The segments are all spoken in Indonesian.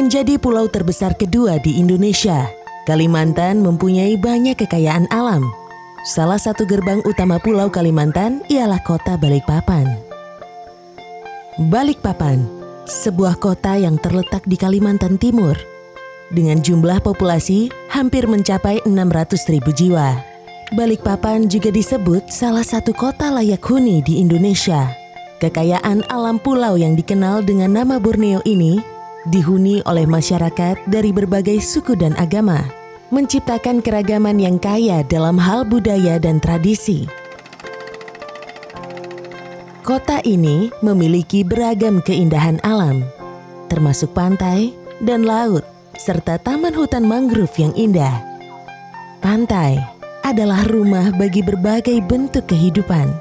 Menjadi pulau terbesar kedua di Indonesia, Kalimantan mempunyai banyak kekayaan alam. Salah satu gerbang utama Pulau Kalimantan ialah kota Balikpapan. Balikpapan, sebuah kota yang terletak di Kalimantan Timur, dengan jumlah populasi hampir mencapai 600.000 jiwa. Balikpapan juga disebut salah satu kota layak huni di Indonesia. Kekayaan alam pulau yang dikenal dengan nama Borneo ini dihuni oleh masyarakat dari berbagai suku dan agama, menciptakan keragaman yang kaya dalam hal budaya dan tradisi. Kota ini memiliki beragam keindahan alam, termasuk pantai dan laut, serta taman hutan mangrove yang indah. Pantai adalah rumah bagi berbagai bentuk kehidupan.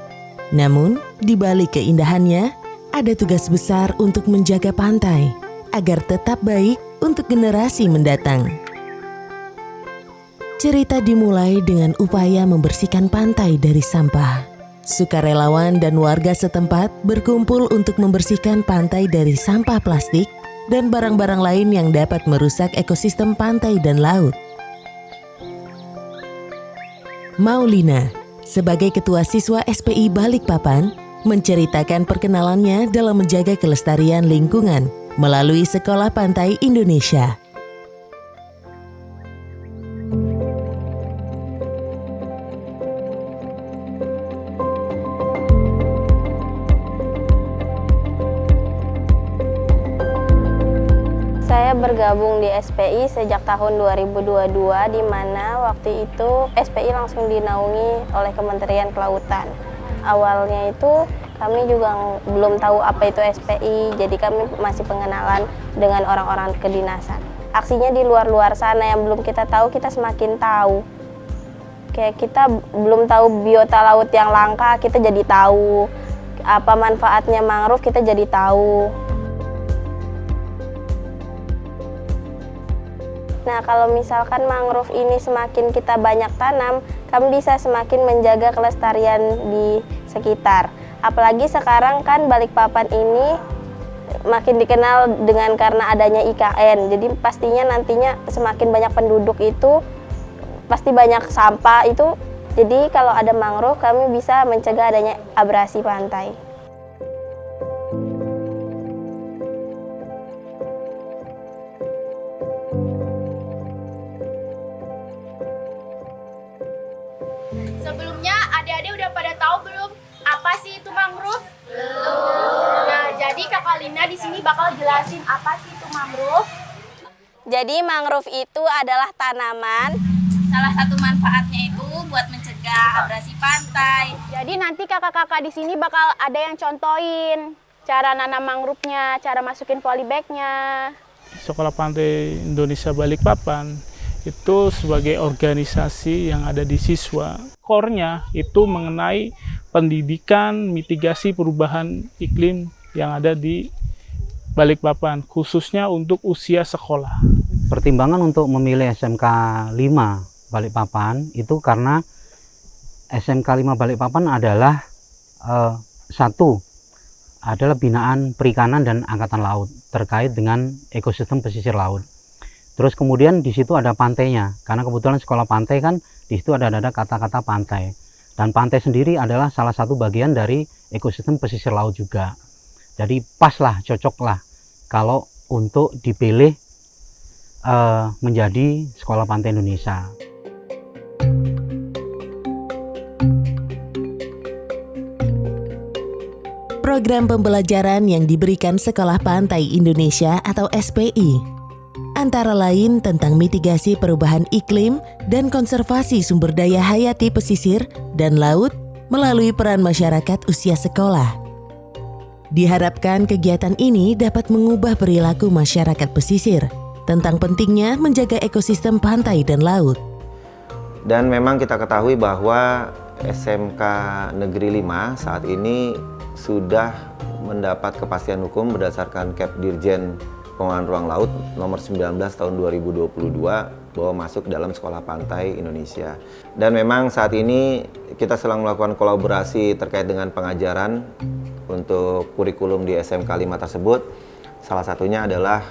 Namun, di balik keindahannya, ada tugas besar untuk menjaga pantai agar tetap baik untuk generasi mendatang. Cerita dimulai dengan upaya membersihkan pantai dari sampah. Sukarelawan dan warga setempat berkumpul untuk membersihkan pantai dari sampah plastik dan barang-barang lain yang dapat merusak ekosistem pantai dan laut. Maulina, sebagai ketua siswa SPI Balikpapan, menceritakan perkenalannya dalam menjaga kelestarian lingkungan melalui Sekolah Pantai Indonesia. Saya bergabung di SPI sejak tahun 2022, di mana waktu itu SPI langsung dinaungi oleh Kementerian Kelautan. Awalnya itu kami juga belum tahu apa itu SPI, jadi kami masih pengenalan dengan orang-orang kedinasan. Aksinya di luar-luar sana yang belum kita tahu, kita semakin tahu. Kayak kita belum tahu biota laut yang langka, kita jadi tahu. Apa manfaatnya mangrove, kita jadi tahu. Nah, kalau misalkan mangrove ini semakin kita banyak tanam, kami bisa semakin menjaga kelestarian di sekitar. Apalagi sekarang kan Balikpapan ini makin dikenal dengan karena adanya IKN. Jadi pastinya nantinya semakin banyak penduduk itu pasti banyak sampah itu. Jadi kalau ada mangrove, kami bisa mencegah adanya abrasi pantai. Sebelumnya adik-adik udah pada tahu belum apa sih itu mangrove? Belum. Nah, jadi Kakak Lina di sini bakal jelasin apa sih itu mangrove. Jadi mangrove itu adalah tanaman. Salah satu manfaatnya itu buat mencegah abrasi pantai. Jadi nanti kakak-kakak di sini bakal ada yang contohin cara nanam mangrove-nya, cara masukin polybag-nya. Sekolah Pantai Indonesia Balikpapan itu sebagai organisasi yang ada di siswa. Core-nya itu mengenai pendidikan mitigasi perubahan iklim yang ada di Balikpapan, khususnya untuk usia sekolah. Pertimbangan untuk memilih SMK 5 Balikpapan itu karena SMK 5 Balikpapan adalah satu adalah binaan perikanan dan angkatan laut terkait dengan ekosistem pesisir laut. Terus kemudian di situ ada pantainya, karena kebetulan sekolah pantai kan di situ ada kata-kata pantai. Dan pantai sendiri adalah salah satu bagian dari ekosistem pesisir laut juga. Jadi pas lah, cocok lah kalau untuk dipilih menjadi Sekolah Pantai Indonesia. Program pembelajaran yang diberikan Sekolah Pantai Indonesia atau SPI antara lain tentang mitigasi perubahan iklim dan konservasi sumber daya hayati pesisir dan laut melalui peran masyarakat usia sekolah. Diharapkan kegiatan ini dapat mengubah perilaku masyarakat pesisir tentang pentingnya menjaga ekosistem pantai dan laut. Dan memang kita ketahui bahwa SMK Negeri 5 saat ini sudah mendapat kepastian hukum berdasarkan Kep Dirjen Pengelolaan Ruang Laut nomor 19 tahun 2022 bahwa masuk ke dalam Sekolah Pantai Indonesia. Dan memang saat ini kita sedang melakukan kolaborasi terkait dengan pengajaran untuk kurikulum di SMK 5 tersebut. Salah satunya adalah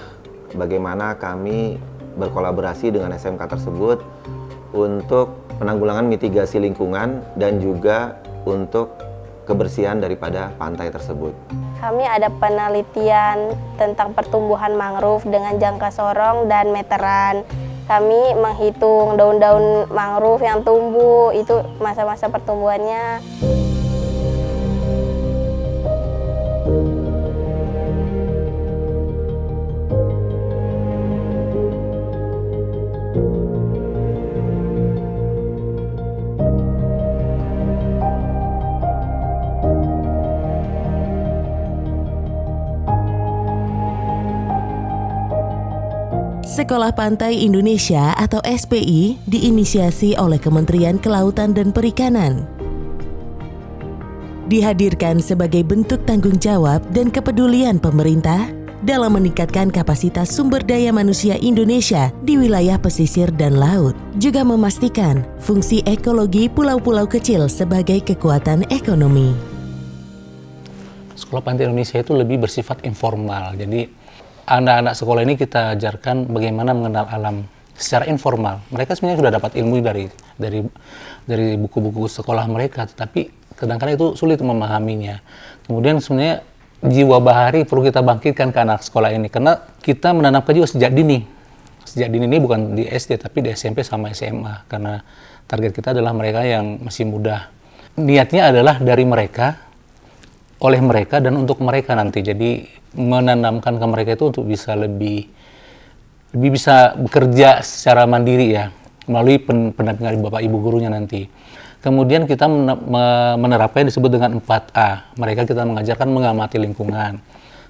bagaimana kami berkolaborasi dengan SMK tersebut untuk penanggulangan mitigasi lingkungan dan juga untuk kebersihan daripada pantai tersebut. Kami ada penelitian tentang pertumbuhan mangrove dengan jangka sorong dan meteran. Kami menghitung daun-daun mangrove yang tumbuh, itu masa-masa pertumbuhannya. Sekolah Pantai Indonesia atau SPI diinisiasi oleh Kementerian Kelautan dan Perikanan. Dihadirkan sebagai bentuk tanggung jawab dan kepedulian pemerintah dalam meningkatkan kapasitas sumber daya manusia Indonesia di wilayah pesisir dan laut, juga memastikan fungsi ekologi pulau-pulau kecil sebagai kekuatan ekonomi. Sekolah Pantai Indonesia itu lebih bersifat informal, jadi anak-anak sekolah ini kita ajarkan bagaimana mengenal alam secara informal. Mereka sebenarnya sudah dapat ilmu dari buku-buku sekolah mereka, tetapi kadang-kadang itu sulit memahaminya. Kemudian sebenarnya jiwa bahari perlu kita bangkitkan ke anak sekolah ini, karena kita menanamkan juga sejak dini. Sejak dini ini bukan di SD, tapi di SMP sama SMA, karena target kita adalah mereka yang masih muda. Niatnya adalah dari mereka, oleh mereka, dan untuk mereka nanti. Jadi menanamkan ke mereka itu untuk bisa lebih bisa bekerja secara mandiri ya, melalui pendampingan Bapak Ibu gurunya nanti. Kemudian kita menerapkan yang disebut dengan 4A. Mereka kita mengajarkan mengamati lingkungan.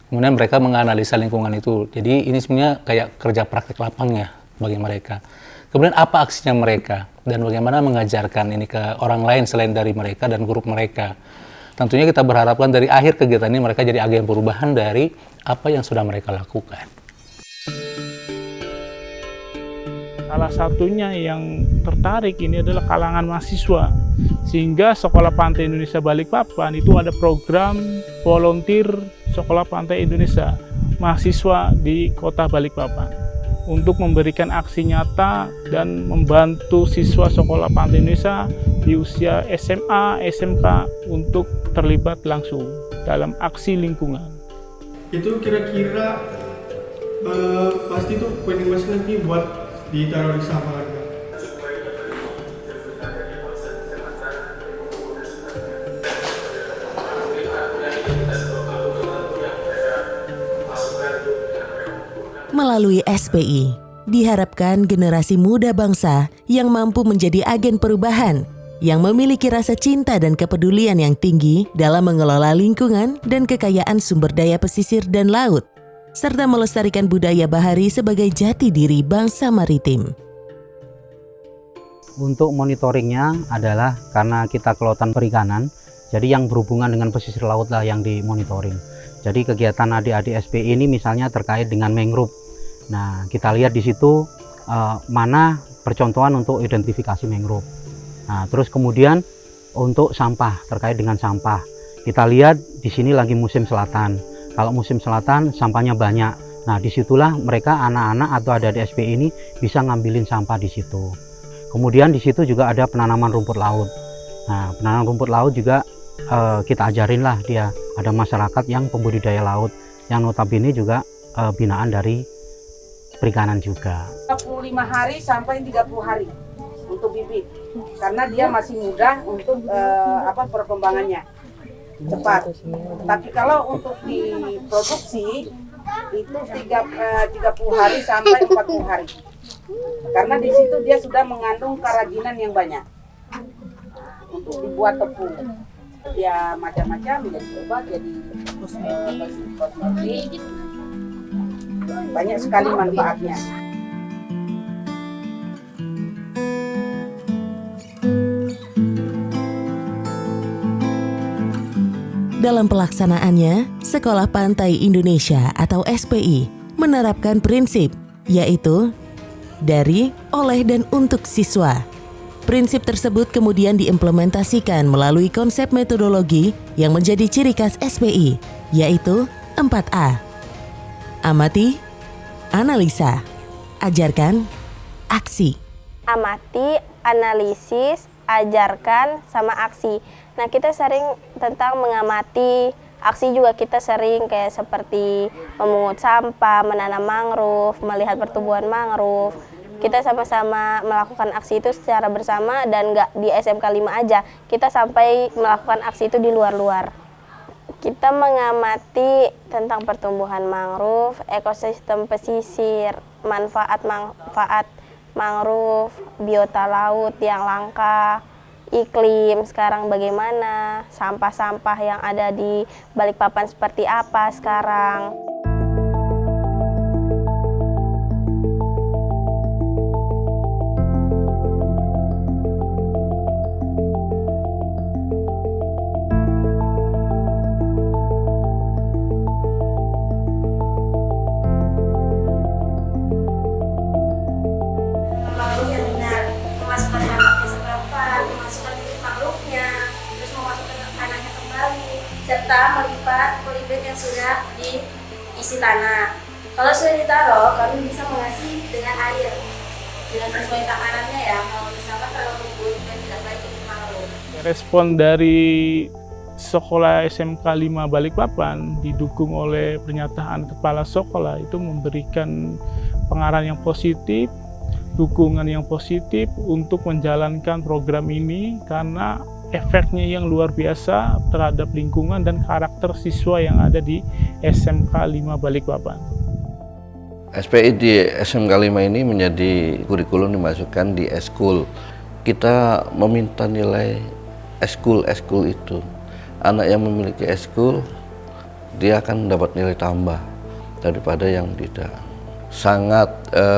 Kemudian mereka menganalisa lingkungan itu. Jadi ini sebenarnya kayak kerja praktek lapang ya bagi mereka. Kemudian apa aksinya mereka dan bagaimana mengajarkan ini ke orang lain selain dari mereka dan grup mereka. Tentunya kita berharapkan dari akhir kegiatan ini mereka jadi agen perubahan dari apa yang sudah mereka lakukan. Salah satunya yang tertarik ini adalah kalangan mahasiswa. Sehingga Sekolah Pantai Indonesia Balikpapan itu ada program volunteer Sekolah Pantai Indonesia mahasiswa di Kota Balikpapan untuk memberikan aksi nyata dan membantu siswa Sekolah Pantai Indonesia di usia SMA, SMK untuk terlibat langsung dalam aksi lingkungan. Itu kira-kira pasti itu puing emas nanti buat ditaruh di sampah harga. Melalui SPI, diharapkan generasi muda bangsa yang mampu menjadi agen perubahan, yang memiliki rasa cinta dan kepedulian yang tinggi dalam mengelola lingkungan dan kekayaan sumber daya pesisir dan laut, serta melestarikan budaya bahari sebagai jati diri bangsa maritim. Untuk monitoringnya adalah karena kita kelautan perikanan, jadi yang berhubungan dengan pesisir laut lah yang dimonitoring. Jadi kegiatan adik-adik SPI ini misalnya terkait dengan mangrove. Nah, kita lihat di situ mana percontohan untuk identifikasi mangrove. Nah, terus kemudian untuk sampah, terkait dengan sampah. Kita lihat di sini lagi musim selatan. Kalau musim selatan sampahnya banyak. Nah, disitulah mereka anak-anak atau adik-adik SPI ini bisa ngambilin sampah di situ. Kemudian di situ juga ada penanaman rumput laut. Nah, penanaman rumput laut juga kita ajarin lah dia. Ada masyarakat yang pembudidaya laut yang notabene juga binaan dari perikanan juga. 25 hari sampai 30 hari untuk bibit, karena dia masih mudah untuk perkembangannya cepat. Tapi kalau untuk diproduksi itu 30 hari sampai 40 hari, karena di situ dia sudah mengandung kerajinan yang banyak untuk dibuat tepung. Ya macam-macam, jadi obat, jadi kosmetik. Banyak sekali manfaatnya. Dalam pelaksanaannya, Sekolah Pantai Indonesia atau SPI menerapkan prinsip, yaitu dari, oleh, dan untuk siswa. Prinsip tersebut kemudian diimplementasikan melalui konsep metodologi yang menjadi ciri khas SPI, yaitu 4A. Amati, Analisa, ajarkan, aksi. Amati, analisis, ajarkan, sama aksi. Nah, kita sering tentang mengamati, aksi juga kita sering kayak seperti memungut sampah, menanam mangrove, melihat pertumbuhan mangrove. Kita sama-sama melakukan aksi itu secara bersama dan nggak di SMK 5 aja. Kita sampai melakukan aksi itu di luar-luar. Kita mengamati tentang pertumbuhan mangrove, ekosistem pesisir, manfaat mangrove, biota laut yang langka, iklim sekarang bagaimana, sampah-sampah yang ada di Balikpapan seperti apa sekarang. Serta melipat polybag yang sudah diisi tanah. Kalau sudah ditaruh, kami bisa mengisi dengan air dengan sesuai takanannya ya. Kalau misalkan terlalu lembut dan tidak baik untuk mangrove. Respon dari sekolah SMK 5 Balikpapan didukung oleh pernyataan kepala sekolah itu memberikan pengarahan yang positif, dukungan yang positif untuk menjalankan program ini karena efeknya yang luar biasa terhadap lingkungan dan karakter siswa yang ada di SMK 5 Balikpapan. SPI di SMK 5 ini menjadi kurikulum dimasukkan di eskul. Kita meminta nilai eskul itu. Anak yang memiliki eskul, dia akan mendapat nilai tambah daripada yang tidak. Sangat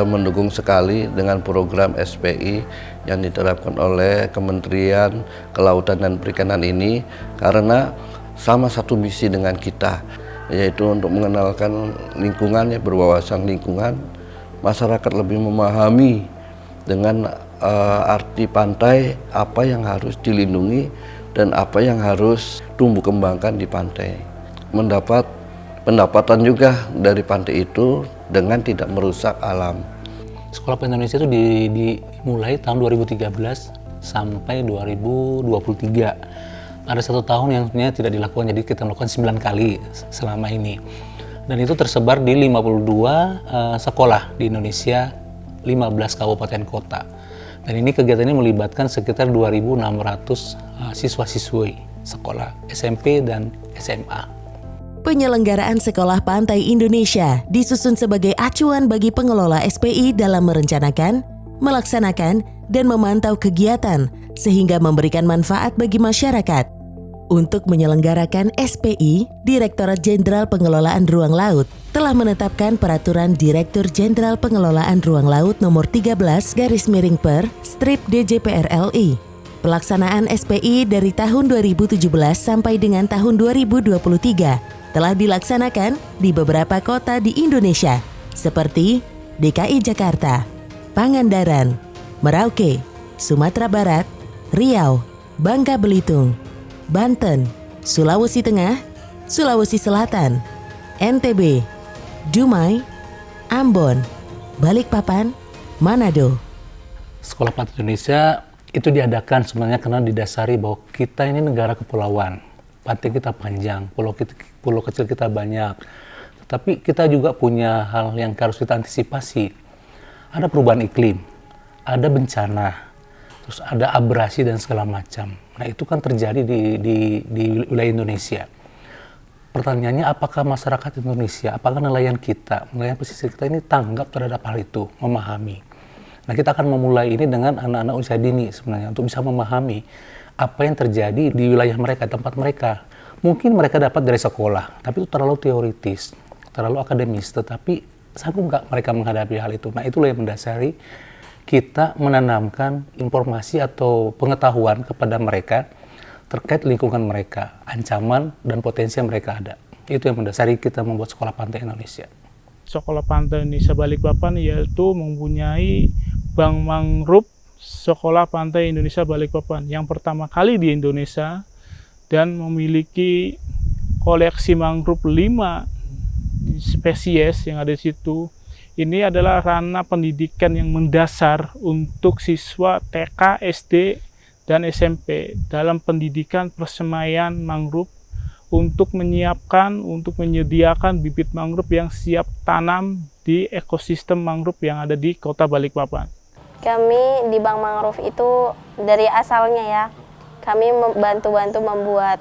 mendukung sekali dengan program SPI yang diterapkan oleh Kementerian Kelautan dan Perikanan ini karena sama satu misi dengan kita, yaitu untuk mengenalkan lingkungannya, berwawasan lingkungan, masyarakat lebih memahami dengan arti pantai, apa yang harus dilindungi dan apa yang harus tumbuh kembangkan di pantai. Mendapat pendapatan juga dari pantai itu dengan tidak merusak alam. Sekolah Pantai Indonesia itu dimulai tahun 2013 sampai 2023. Ada 1 tahun yang sebenarnya tidak dilakukan, jadi kita melakukan 9 kali selama ini. Dan itu tersebar di 52 sekolah di Indonesia, 15 kabupaten kota. Dan ini kegiatan ini melibatkan sekitar 2.600 siswa-siswi sekolah SMP dan SMA. Penyelenggaraan Sekolah Pantai Indonesia disusun sebagai acuan bagi pengelola SPI dalam merencanakan, melaksanakan, dan memantau kegiatan sehingga memberikan manfaat bagi masyarakat. Untuk menyelenggarakan SPI, Direktorat Jenderal Pengelolaan Ruang Laut telah menetapkan Peraturan Direktur Jenderal Pengelolaan Ruang Laut Nomor 13/Per/DJPR-RI. Pelaksanaan SPI dari tahun 2017 sampai dengan tahun 2023 telah dilaksanakan di beberapa kota di Indonesia seperti DKI Jakarta, Pangandaran, Merauke, Sumatera Barat, Riau, Bangka Belitung, Banten, Sulawesi Tengah, Sulawesi Selatan, NTB, Dumai, Ambon, Balikpapan, Manado. Sekolah Pantai Indonesia itu diadakan sebenarnya karena didasari bahwa kita ini negara kepulauan. Pantai kita panjang, pulau kecil kita banyak. Tetapi kita juga punya hal yang harus kita antisipasi. Ada perubahan iklim, ada bencana, terus ada abrasi dan segala macam. Nah itu kan terjadi di wilayah Indonesia. Pertanyaannya apakah masyarakat Indonesia, apakah nelayan kita, nelayan pesisir kita ini tanggap terhadap hal itu, memahami. Nah kita akan memulai ini dengan anak-anak usia dini sebenarnya untuk bisa memahami apa yang terjadi di wilayah mereka, tempat mereka. Mungkin mereka dapat dari sekolah, tapi itu terlalu teoritis, terlalu akademis, tetapi sanggup nggak mereka menghadapi hal itu? Nah itulah yang mendasari kita menanamkan informasi atau pengetahuan kepada mereka terkait lingkungan mereka, ancaman dan potensi yang mereka ada. Itu yang mendasari kita membuat Sekolah Pantai Indonesia. Sekolah Pantai Indonesia Balikpapan yaitu mempunyai Bank Mangrove Sekolah Pantai Indonesia Balikpapan yang pertama kali di Indonesia dan memiliki koleksi mangrove 5 spesies yang ada di situ. Ini adalah ranah pendidikan yang mendasar untuk siswa TK, SD, dan SMP dalam pendidikan persemaian mangrove untuk menyiapkan, untuk menyediakan bibit mangrove yang siap tanam di ekosistem mangrove yang ada di Kota Balikpapan. Kami di Bank Mangrove itu dari asalnya ya, kami bantu-bantu membuat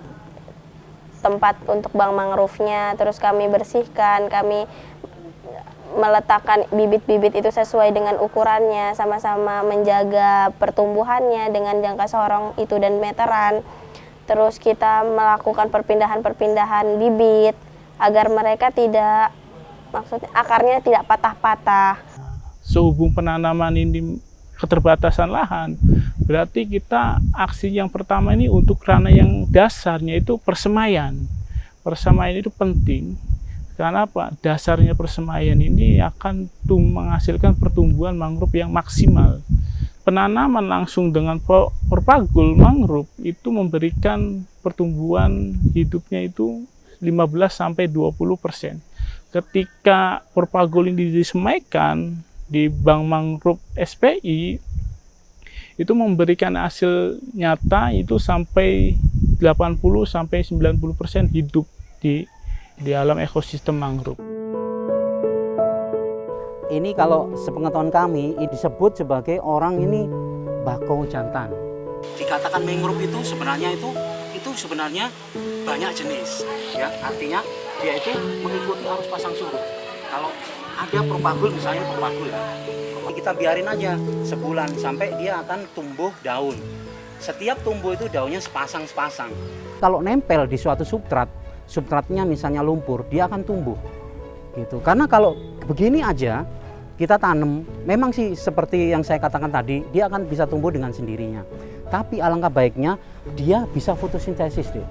tempat untuk bank mangrove-nya, terus kami bersihkan, kami meletakkan bibit-bibit itu sesuai dengan ukurannya, sama-sama menjaga pertumbuhannya dengan jangka sorong itu dan meteran. Terus kita melakukan perpindahan-perpindahan bibit agar mereka tidak, maksudnya akarnya tidak patah-patah. Sehubung penanaman ini keterbatasan lahan, berarti kita aksi yang pertama ini untuk ranah yang dasarnya itu persemaian. Persemaian itu penting. Karena apa? Dasarnya persemaian ini akan menghasilkan pertumbuhan mangrove yang maksimal. Penanaman langsung dengan perpagul mangrove itu memberikan pertumbuhan hidupnya itu 15-20%. Ketika perpagul ini disemaikan di Bank Mangrove SPI, itu memberikan hasil nyata itu sampai 80-90% hidup di alam ekosistem mangrove. Ini kalau sepengetahuan kami disebut sebagai orang ini bakau jantan. Dikatakan mangrove itu sebenarnya itu sebenarnya banyak jenis, ya. Artinya dia itu mengikuti arus pasang surut. Kalau ada propagul misalnya propagul, kita biarin aja sebulan sampai dia akan tumbuh daun. Setiap tumbuh itu daunnya sepasang-sepasang. Kalau nempel di suatu substratnya misalnya lumpur, dia akan tumbuh gitu. Karena kalau begini aja kita tanam, memang sih seperti yang saya katakan tadi, dia akan bisa tumbuh dengan sendirinya. Tapi alangkah baiknya dia bisa fotosintesis deh.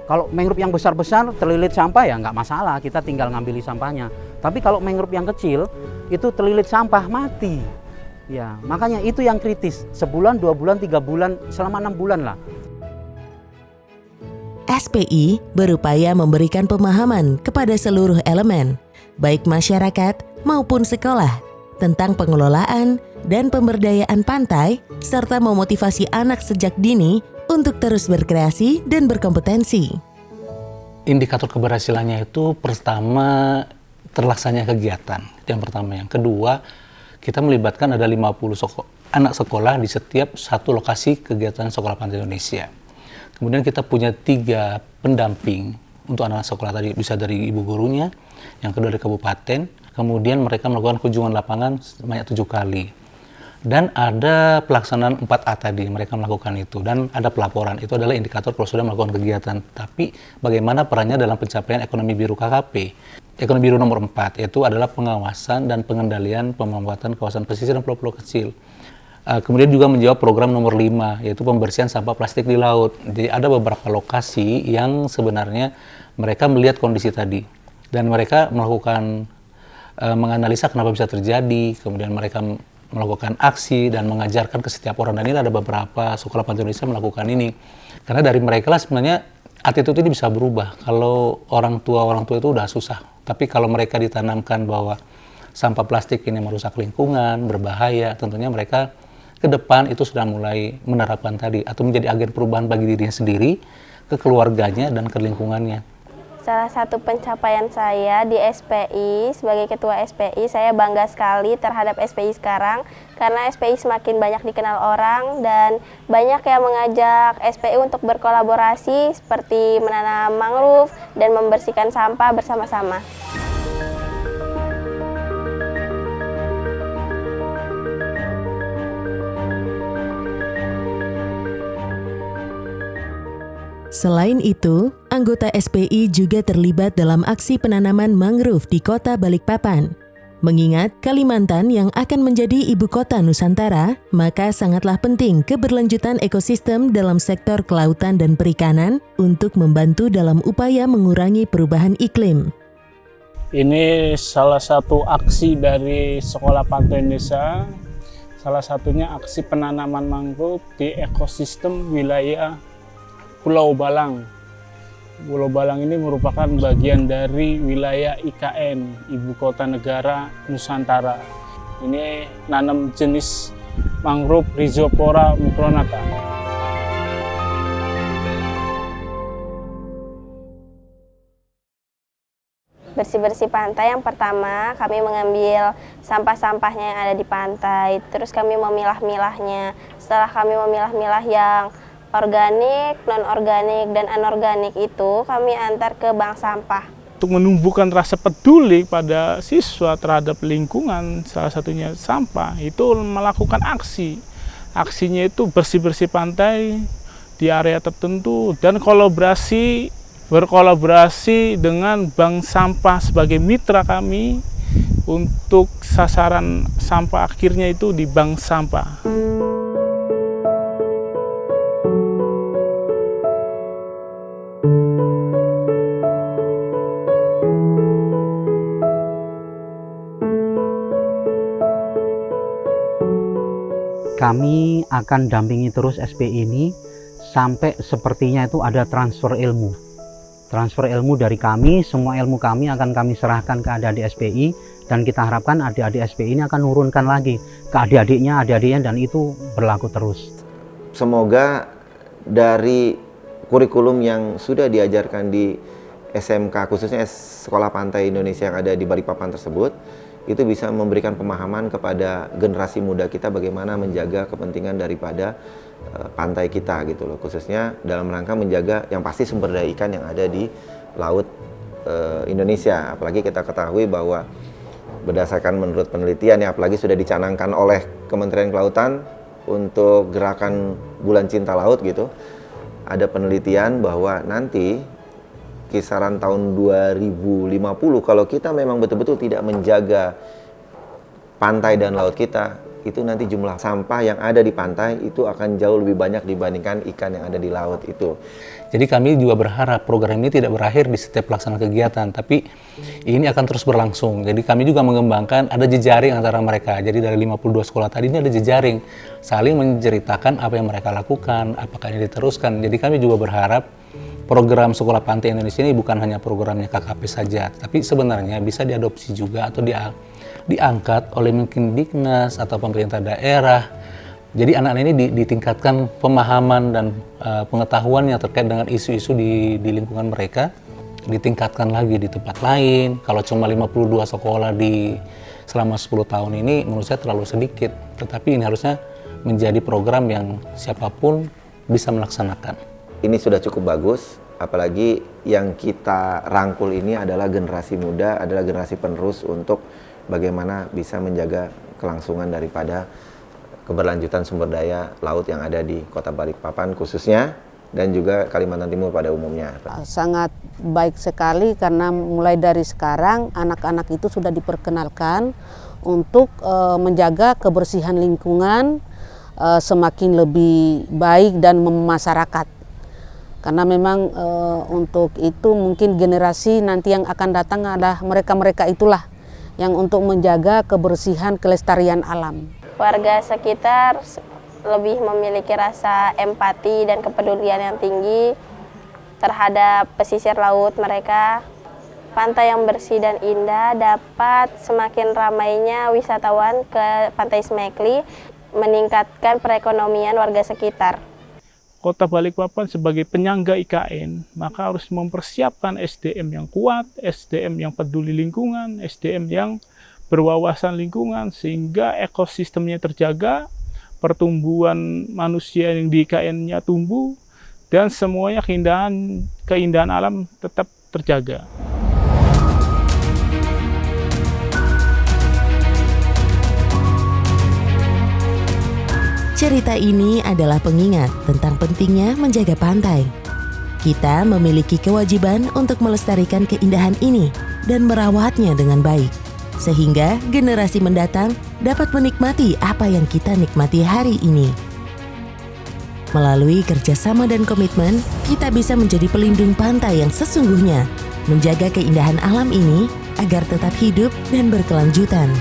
Kalau mangrove yang besar-besar terlilit sampah ya nggak masalah, kita tinggal ngambil sampahnya. Tapi kalau mangrove yang kecil itu terlilit sampah mati. Ya, makanya itu yang kritis. Sebulan, 2 bulan, 3 bulan, selama 6 bulan lah. SPI berupaya memberikan pemahaman kepada seluruh elemen, baik masyarakat maupun sekolah, tentang pengelolaan dan pemberdayaan pantai, serta memotivasi anak sejak dini untuk terus berkreasi dan berkompetensi. Indikator keberhasilannya itu pertama terlaksananya kegiatan, itu yang pertama. Yang kedua, kita melibatkan ada 50 anak sekolah di setiap satu lokasi kegiatan Sekolah Pantai Indonesia. Kemudian kita punya 3 pendamping untuk anak sekolah tadi, bisa dari ibu gurunya, yang kedua dari kabupaten, kemudian mereka melakukan kunjungan lapangan sebanyak 7 kali. Dan ada pelaksanaan 4A tadi, mereka melakukan itu. Dan ada pelaporan, itu adalah indikator kalau sudah melakukan kegiatan. Tapi bagaimana perannya dalam pencapaian ekonomi biru KKP? Ekonomi biru nomor 4, yaitu adalah pengawasan dan pengendalian pemanfaatan kawasan pesisir dan pulau-pulau kecil. Kemudian juga menjawab program nomor 5, yaitu pembersihan sampah plastik di laut. Jadi ada beberapa lokasi yang sebenarnya mereka melihat kondisi tadi. Dan mereka melakukan menganalisa kenapa bisa terjadi, kemudian mereka melakukan aksi dan mengajarkan ke setiap orang. Dan ini ada beberapa Sekolah Pantai Indonesia melakukan ini. Karena dari mereka lah sebenarnya attitude ini bisa berubah. Kalau orang tua itu udah susah. Tapi kalau mereka ditanamkan bahwa sampah plastik ini merusak lingkungan, berbahaya, tentunya mereka ke depan itu sudah mulai menerapkan tadi atau menjadi agen perubahan bagi dirinya sendiri, ke keluarganya dan ke lingkungannya. Salah satu pencapaian saya di SPI, sebagai ketua SPI, saya bangga sekali terhadap SPI sekarang karena SPI semakin banyak dikenal orang dan banyak yang mengajak SPI untuk berkolaborasi seperti menanam mangrove dan membersihkan sampah bersama-sama. Selain itu, anggota SPI juga terlibat dalam aksi penanaman mangrove di Kota Balikpapan. Mengingat Kalimantan yang akan menjadi ibu kota Nusantara, maka sangatlah penting keberlanjutan ekosistem dalam sektor kelautan dan perikanan untuk membantu dalam upaya mengurangi perubahan iklim. Ini salah satu aksi dari Sekolah Pantai Indonesia, salah satunya aksi penanaman mangrove di ekosistem wilayah Pulau Balang. Pulau Balang ini merupakan bagian dari wilayah IKN, Ibu Kota Negara Nusantara. Ini nanam jenis mangrove Rhizopora mucronata. Bersih-bersih pantai, yang pertama kami mengambil sampah-sampahnya yang ada di pantai, terus kami memilah-milahnya. Setelah kami memilah-milah yang organik, non-organik, dan anorganik itu kami antar ke bank sampah. Untuk menumbuhkan rasa peduli pada siswa terhadap lingkungan, salah satunya sampah, itu melakukan aksi. Aksinya itu bersih-bersih pantai di area tertentu dan berkolaborasi dengan bank sampah sebagai mitra kami untuk sasaran sampah akhirnya itu di bank sampah. Kami akan dampingi terus SPI ini sampai sepertinya itu ada transfer ilmu. Transfer ilmu dari kami, semua ilmu kami akan kami serahkan ke adik-adik SPI, dan kita harapkan adik-adik SPI ini akan nurunkan lagi ke adik-adiknya, dan itu berlaku terus. Semoga dari kurikulum yang sudah diajarkan di SMK, khususnya Sekolah Pantai Indonesia yang ada di Balikpapan tersebut, itu bisa memberikan pemahaman kepada generasi muda kita bagaimana menjaga kepentingan daripada pantai kita gitu loh, khususnya dalam rangka menjaga yang pasti sumber daya ikan yang ada di laut Indonesia. Apalagi kita ketahui bahwa berdasarkan menurut penelitian ya, apalagi sudah dicanangkan oleh Kementerian Kelautan untuk gerakan Bulan Cinta Laut gitu, ada penelitian bahwa nanti kisaran tahun 2050 kalau kita memang betul-betul tidak menjaga pantai dan laut kita, itu nanti jumlah sampah yang ada di pantai itu akan jauh lebih banyak dibandingkan ikan yang ada di laut itu. Jadi kami juga berharap program ini tidak berakhir di setiap pelaksanaan kegiatan, tapi ini akan terus berlangsung. Jadi kami juga mengembangkan, ada jejaring antara mereka. Jadi dari 52 sekolah tadi ini ada jejaring, saling menceritakan apa yang mereka lakukan, apakah ini diteruskan. Jadi kami juga berharap program Sekolah Pantai Indonesia ini bukan hanya programnya KKP saja, tapi sebenarnya bisa diadopsi juga atau diangkat oleh mungkin Diknas atau pemerintah daerah. Jadi anak-anak ini ditingkatkan pemahaman dan pengetahuannya terkait dengan isu-isu di lingkungan mereka, ditingkatkan lagi di tempat lain. Kalau cuma 52 sekolah selama 10 tahun ini menurut saya terlalu sedikit, tetapi ini harusnya menjadi program yang siapapun bisa melaksanakan. Ini sudah cukup bagus, apalagi yang kita rangkul ini adalah generasi muda, adalah generasi penerus untuk bagaimana bisa menjaga kelangsungan daripada keberlanjutan sumber daya laut yang ada di Kota Balikpapan khususnya, dan juga Kalimantan Timur pada umumnya. Sangat baik sekali karena mulai dari sekarang anak-anak itu sudah diperkenalkan untuk menjaga kebersihan lingkungan semakin lebih baik dan memasyarakat. Karena memang untuk itu mungkin generasi nanti yang akan datang adalah mereka-mereka itulah yang untuk menjaga kebersihan kelestarian alam. Warga sekitar lebih memiliki rasa empati dan kepedulian yang tinggi terhadap pesisir laut mereka. Pantai yang bersih dan indah dapat semakin ramainya wisatawan ke Pantai Smekli, meningkatkan perekonomian warga sekitar. Kota Balikpapan sebagai penyangga IKN, maka harus mempersiapkan SDM yang kuat, SDM yang peduli lingkungan, SDM yang berwawasan lingkungan, sehingga ekosistemnya terjaga, pertumbuhan manusia yang di IKN-nya tumbuh, dan semuanya keindahan alam tetap terjaga. Cerita ini adalah pengingat tentang pentingnya menjaga pantai. Kita memiliki kewajiban untuk melestarikan keindahan ini dan merawatnya dengan baik, sehingga generasi mendatang dapat menikmati apa yang kita nikmati hari ini. Melalui kerjasama dan komitmen, kita bisa menjadi pelindung pantai yang sesungguhnya, menjaga keindahan alam ini agar tetap hidup dan berkelanjutan.